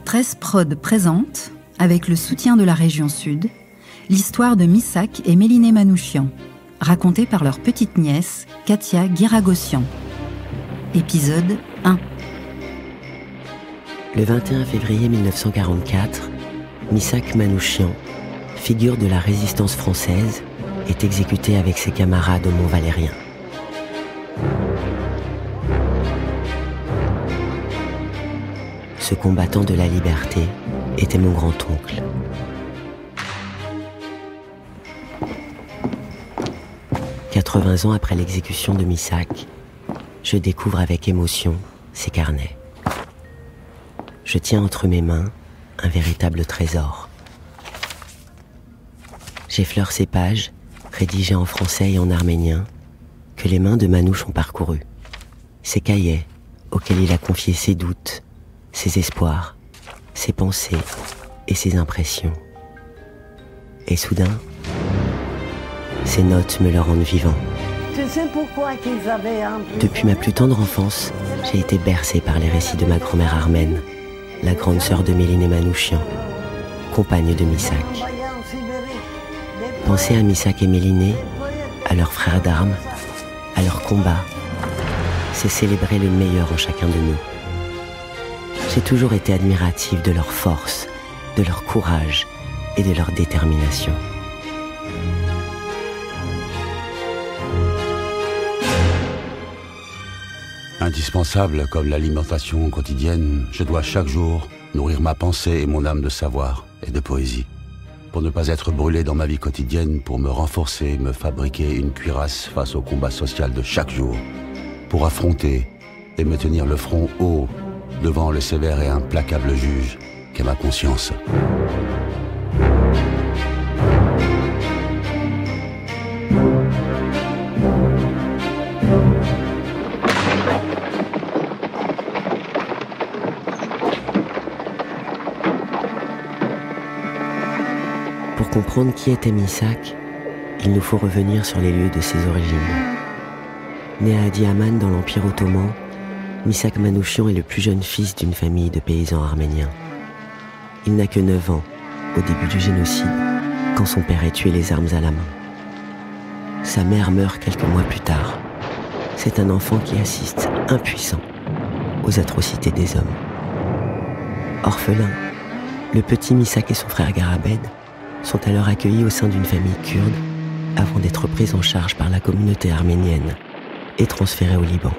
Stress Prod présente, avec le soutien de la région Sud, l'histoire de Missak et Méliné Manouchian, racontée par leur petite nièce, Katia Guiragossian. Épisode 1. Le 21 février 1944, Missak Manouchian, figure de la résistance française, est exécuté avec ses camarades au Mont-Valérien. Ce combattant de la liberté était mon grand-oncle. « 80 ans après l'exécution de Missak, je découvre avec émotion ses carnets. Je tiens entre mes mains un véritable trésor. J'effleure ces pages, rédigées en français et en arménien, que les mains de Manouche ont parcouru. Ces cahiers auxquels il a confié ses doutes, ses espoirs, ses pensées et ses impressions. Et soudain, ces notes me le rendent vivant. Tu sais pourquoi qu'ils avaient un... Depuis ma plus tendre enfance, j'ai été bercé par les récits de ma grand-mère armène, la grande sœur de Méliné Manouchian, compagne de Missak. Penser à Missak et Méliné, à leurs frères d'armes, à leur combat, c'est célébrer le meilleur en chacun de nous. J'ai toujours été admiratif de leur force, de leur courage et de leur détermination. Indispensable comme l'alimentation quotidienne, je dois chaque jour nourrir ma pensée et mon âme de savoir et de poésie. Pour ne pas être brûlé dans ma vie quotidienne, pour me renforcer, me fabriquer une cuirasse face au combat social de chaque jour, pour affronter et me tenir le front haut devant le sévère et implacable juge qu'est ma conscience. Pour comprendre qui était Missak, il nous faut revenir sur les lieux de ses origines. Né à Adiyaman dans l'Empire ottoman, Missak Manouchian est le plus jeune fils d'une famille de paysans arméniens. Il n'a que 9 ans, au début du génocide, quand son père est tué les armes à la main. Sa mère meurt quelques mois plus tard. C'est un enfant qui assiste, impuissant, aux atrocités des hommes. Orphelin, le petit Missak et son frère Garabed sont alors accueillis au sein d'une famille kurde avant d'être pris en charge par la communauté arménienne et transférés au Liban.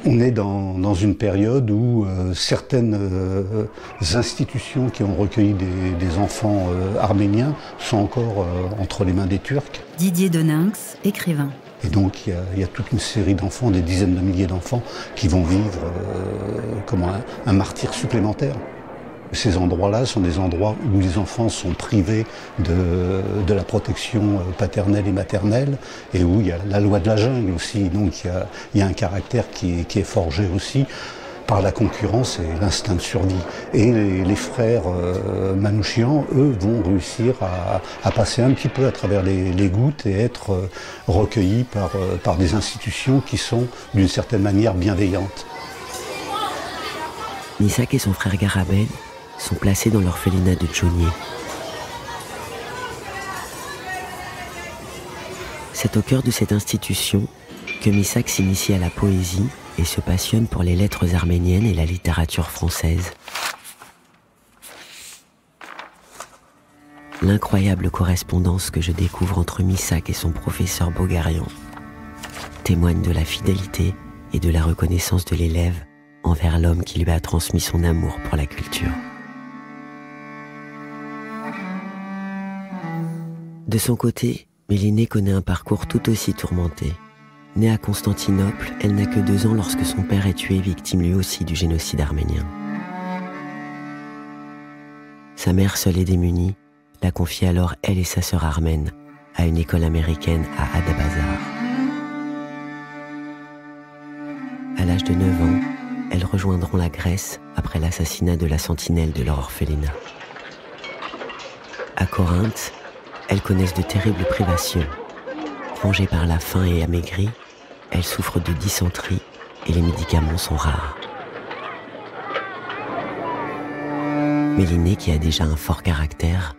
On est dans une période où certaines institutions qui ont recueilli des enfants arméniens sont encore entre les mains des Turcs. Didier Deninx, écrivain. Et donc il y a toute une série d'enfants, des dizaines de milliers d'enfants qui vont vivre comme un martyre supplémentaire. Ces endroits-là sont des endroits où les enfants sont privés de la protection paternelle et maternelle et où il y a la loi de la jungle aussi. Donc il y a un caractère qui est forgé aussi par la concurrence et l'instinct de survie. Et les frères Manouchian, eux, vont réussir à passer un petit peu à travers les gouttes et être recueillis par des institutions qui sont d'une certaine manière bienveillantes. Missak et son frère Garabed sont placés dans l'orphelinat de Djounieh. C'est au cœur de cette institution que Missak s'initie à la poésie et se passionne pour les lettres arméniennes et la littérature française. L'incroyable correspondance que je découvre entre Missak et son professeur Bogarian témoigne de la fidélité et de la reconnaissance de l'élève envers l'homme qui lui a transmis son amour pour la culture. De son côté, Méliné connaît un parcours tout aussi tourmenté. Née à Constantinople, elle n'a que 2 ans lorsque son père est tué, victime lui aussi du génocide arménien. Sa mère, seule et démunie, la confie alors, elle et sa sœur armène, à une école américaine à Adabazar. À l'âge de 9 ans, elles rejoindront la Grèce après l'assassinat de la sentinelle de leur orphelinat. À Corinthe, elles connaissent de terribles privations. Rongées par la faim et amaigries, elles souffrent de dysenterie et les médicaments sont rares. Mélinée, qui a déjà un fort caractère,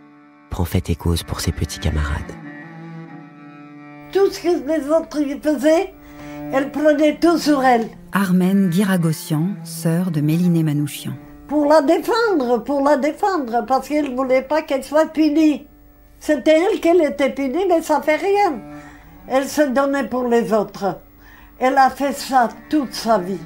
prend fait et cause pour ses petits camarades. Tout ce que les autres y faisaient, elle prenait tout sur elle. Armène Guiragossian, sœur de Mélinée Manouchian. Pour la défendre, parce qu'elle ne voulait pas qu'elle soit punie. C'était elle qui était punie, mais ça fait rien. Elle se donnait pour les autres. Elle a fait ça toute sa vie.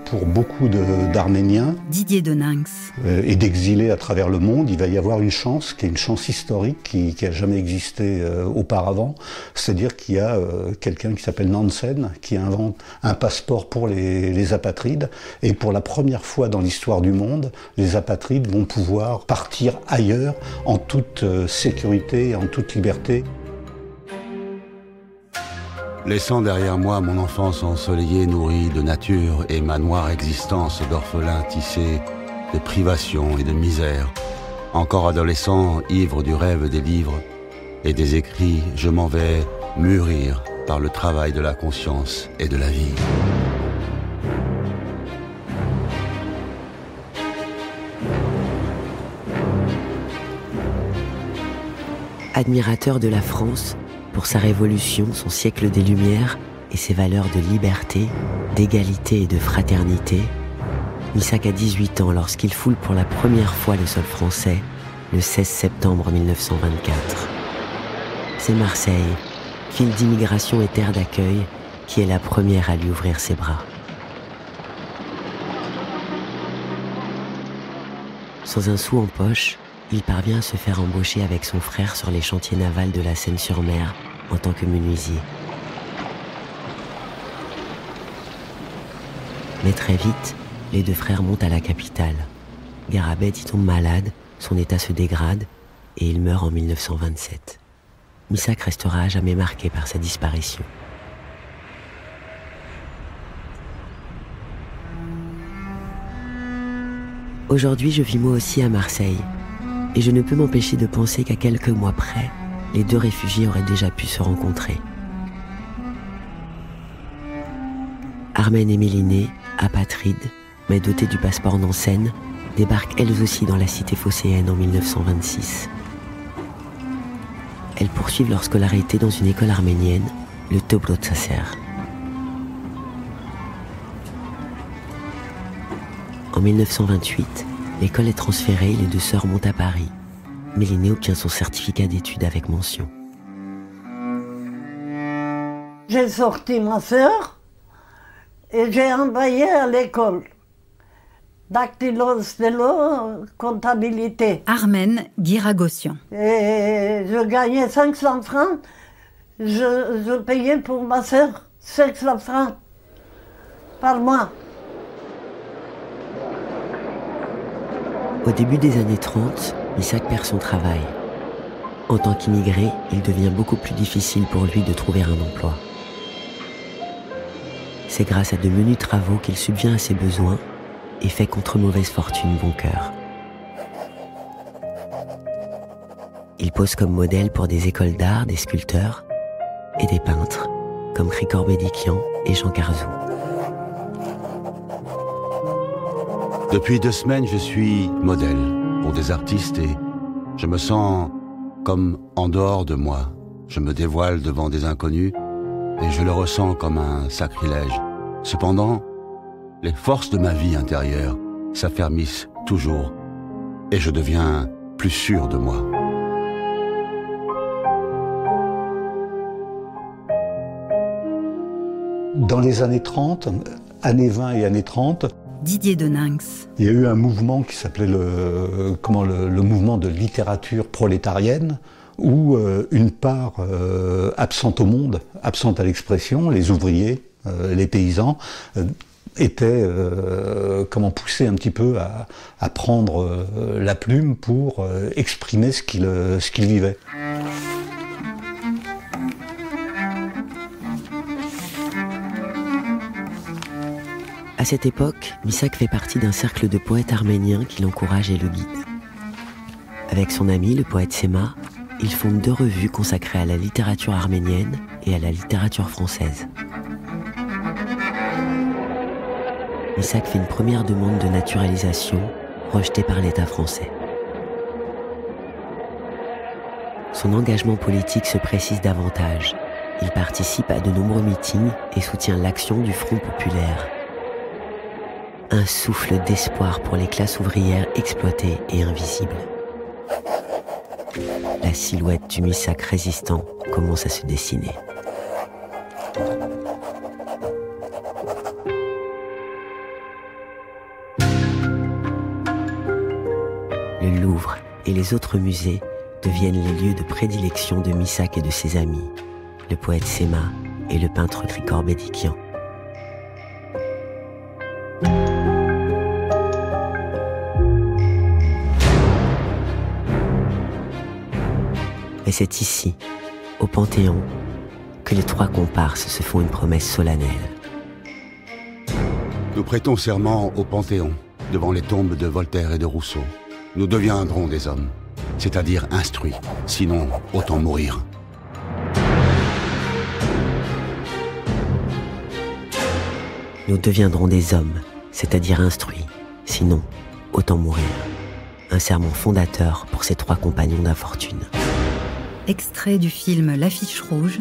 Pour beaucoup d'Arméniens Didier Deninx. Et d'exilés à travers le monde, il va y avoir une chance, qui est une chance historique, qui n'a jamais existé auparavant. C'est-à-dire qu'il y a quelqu'un qui s'appelle Nansen, qui invente un passeport pour les apatrides. Et pour la première fois dans l'histoire du monde, les apatrides vont pouvoir partir ailleurs en toute sécurité et en toute liberté. Laissant derrière moi mon enfance ensoleillée, nourrie de nature, et ma noire existence d'orphelin tissée de privations et de misère, encore adolescent, ivre du rêve des livres et des écrits, je m'en vais mûrir par le travail de la conscience et de la vie. Admirateur de la France, pour sa révolution, son siècle des Lumières et ses valeurs de liberté, d'égalité et de fraternité, Missak a 18 ans lorsqu'il foule pour la première fois le sol français, le 16 septembre 1924. C'est Marseille, ville d'immigration et terre d'accueil, qui est la première à lui ouvrir ses bras. Sans un sou en poche, il parvient à se faire embaucher avec son frère sur les chantiers navals de la Seine-sur-Mer en tant que menuisier. Mais très vite, les deux frères montent à la capitale. Garabed y tombe malade, son état se dégrade et il meurt en 1927. Missak restera à jamais marqué par sa disparition. Aujourd'hui, je vis moi aussi à Marseille. Et je ne peux m'empêcher de penser qu'à quelques mois près, les deux réfugiés auraient déjà pu se rencontrer. Armène et Mélinée, apatrides, mais dotées du passeport Nansen, débarquent elles aussi dans la cité phocéenne en 1926. Elles poursuivent leur scolarité dans une école arménienne, le Tobrotsaser. En 1928, l'école est transférée et les deux sœurs montent à Paris. Mélinée obtient son certificat d'études avec mention. J'ai sorti ma sœur et j'ai envoyé à l'école. Dactylo, stylo, comptabilité. Armène Guiragossian. Et je gagnais 500 francs. Je payais pour ma sœur 500 francs par mois. Au début des années 30, Missak perd son travail. En tant qu'immigré, il devient beaucoup plus difficile pour lui de trouver un emploi. C'est grâce à de menus travaux qu'il subvient à ses besoins et fait contre mauvaise fortune bon cœur. Il pose comme modèle pour des écoles d'art, des sculpteurs et des peintres, comme Krikor Bédikian et Jean Carzou. Depuis 2 semaines, je suis modèle pour des artistes et je me sens comme en dehors de moi. Je me dévoile devant des inconnus et je le ressens comme un sacrilège. Cependant, les forces de ma vie intérieure s'affermissent toujours et je deviens plus sûr de moi. Dans les années 30, années 20 et années 30, Didier Deninx. il y a eu un mouvement qui s'appelait le mouvement de littérature prolétarienne, où une part absente au monde, absente à l'expression, les ouvriers, les paysans, étaient poussés un petit peu à prendre la plume pour exprimer ce qu'ils vivaient. À cette époque, Missak fait partie d'un cercle de poètes arméniens qui l'encouragent et le guident. Avec son ami, le poète Sema, ils fondent 2 revues consacrées à la littérature arménienne et à la littérature française. Missak fait une première demande de naturalisation, rejetée par l'État français. Son engagement politique se précise davantage. Il participe à de nombreux meetings et soutient l'action du Front populaire. Un souffle d'espoir pour les classes ouvrières exploitées et invisibles. La silhouette du Missak résistant commence à se dessiner. Le Louvre et les autres musées deviennent les lieux de prédilection de Missak et de ses amis, le poète Sema et le peintre Grigor Bedikian. Et c'est ici, au Panthéon, que les trois comparses se font une promesse solennelle. Nous prêtons serment au Panthéon, devant les tombes de Voltaire et de Rousseau. Nous deviendrons des hommes, c'est-à-dire instruits, sinon autant mourir. Nous deviendrons des hommes, c'est-à-dire instruits, sinon autant mourir. Un serment fondateur pour ces trois compagnons d'infortune. Extrait du film L'Affiche rouge,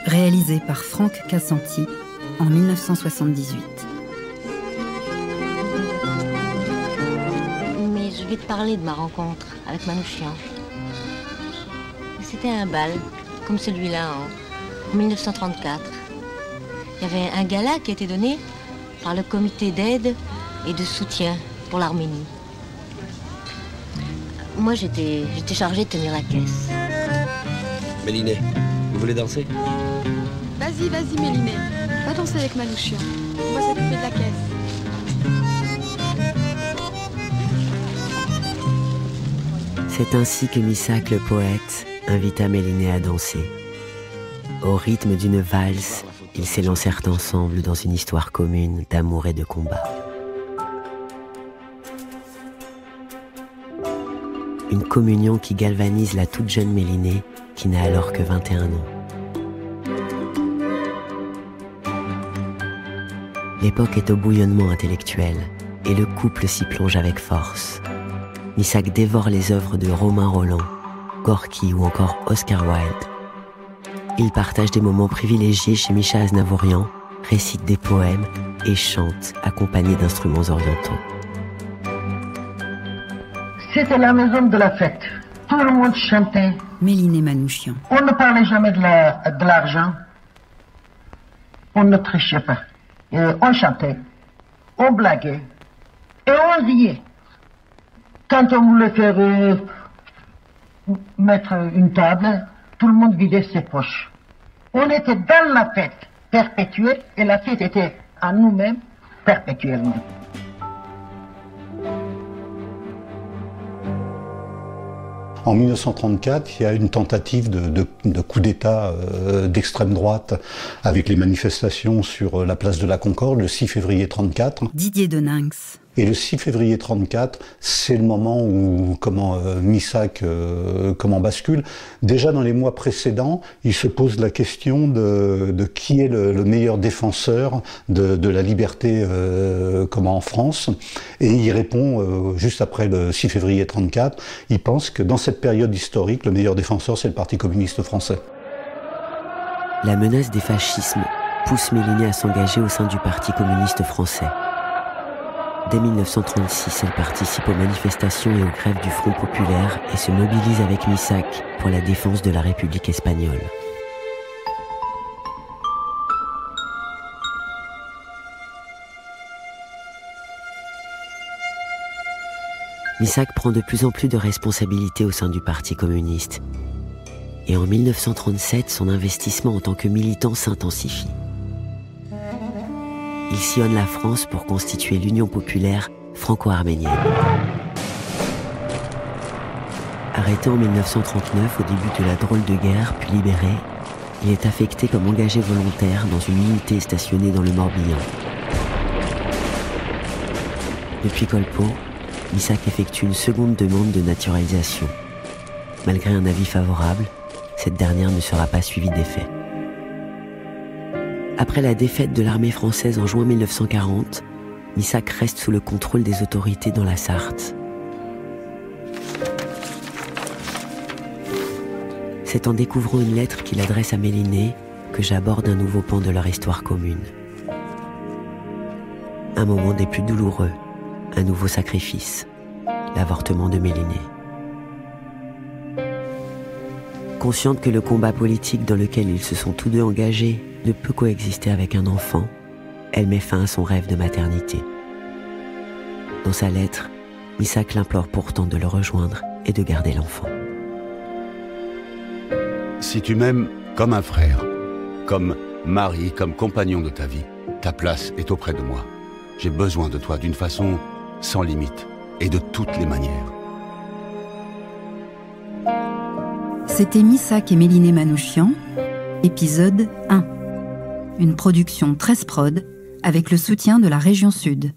réalisé par Franck Cassanti en 1978. Mais je vais te parler de ma rencontre avec Manouchian. C'était un bal, comme celui-là en 1934. Il y avait un gala qui a été donné par le comité d'aide et de soutien pour l'Arménie. Moi, j'étais chargée de tenir la caisse. Méliné, vous voulez danser? Vas-y, Méliné. Va danser avec Manouchian. On va s'occuper de la caisse. C'est ainsi que Missak le poète invita Méliné à danser. Au rythme d'une valse, ils s'élancèrent ensemble dans une histoire commune d'amour et de combat. Une communion qui galvanise la toute jeune Méliné, qui n'a alors que 21 ans. L'époque est au bouillonnement intellectuel, et le couple s'y plonge avec force. Missak dévore les œuvres de Romain Rolland, Gorky ou encore Oscar Wilde. Il partage des moments privilégiés chez Misha Aznavourian, récite des poèmes et chante accompagné d'instruments orientaux. C'était la maison de la fête. Tout le monde chantait. Méliné Manouchian. On ne parlait jamais de l'argent. On ne trichait pas. Et on chantait, on blaguait et on riait. Quand on voulait faire mettre une table, tout le monde vidait ses poches. On était dans la fête perpétuelle et la fête était à nous-mêmes perpétuellement. En 1934, il y a une tentative de coup d'État d'extrême droite avec les manifestations sur la place de la Concorde le 6 février 1934. Didier Deninx. Et le 6 février 1934, c'est le moment où Missak bascule. Déjà dans les mois précédents, il se pose la question de qui est le meilleur défenseur de la liberté en France. Et il répond juste après le 6 février 1934, il pense que dans cette période historique, le meilleur défenseur, c'est le Parti communiste français. La menace des fascismes pousse Méliné à s'engager au sein du Parti communiste français. Dès 1936, elle participe aux manifestations et aux grèves du Front populaire et se mobilise avec Missak pour la défense de la République espagnole. Missak prend de plus en plus de responsabilités au sein du Parti communiste. Et en 1937, son investissement en tant que militant s'intensifie. Il sillonne la France pour constituer l'Union populaire franco-arménienne. Arrêté en 1939 au début de la drôle de guerre, puis libéré, il est affecté comme engagé volontaire dans une unité stationnée dans le Morbihan. Depuis Colpo, Missak effectue une seconde demande de naturalisation. Malgré un avis favorable, cette dernière ne sera pas suivie d'effet. Après la défaite de l'armée française en juin 1940, Missak reste sous le contrôle des autorités dans la Sarthe. C'est en découvrant une lettre qu'il adresse à Mélinée que j'aborde un nouveau pan de leur histoire commune. Un moment des plus douloureux, un nouveau sacrifice, l'avortement de Mélinée. Consciente que le combat politique dans lequel ils se sont tous deux engagés ne peut coexister avec un enfant, elle met fin à son rêve de maternité. Dans sa lettre, Missak l'implore pourtant de le rejoindre et de garder l'enfant. Si tu m'aimes comme un frère, comme mari, comme compagnon de ta vie, ta place est auprès de moi. J'ai besoin de toi d'une façon sans limite et de toutes les manières. C'était Missak et Mélinée Manouchian, épisode 1. Une production 13 Prod avec le soutien de la région Sud.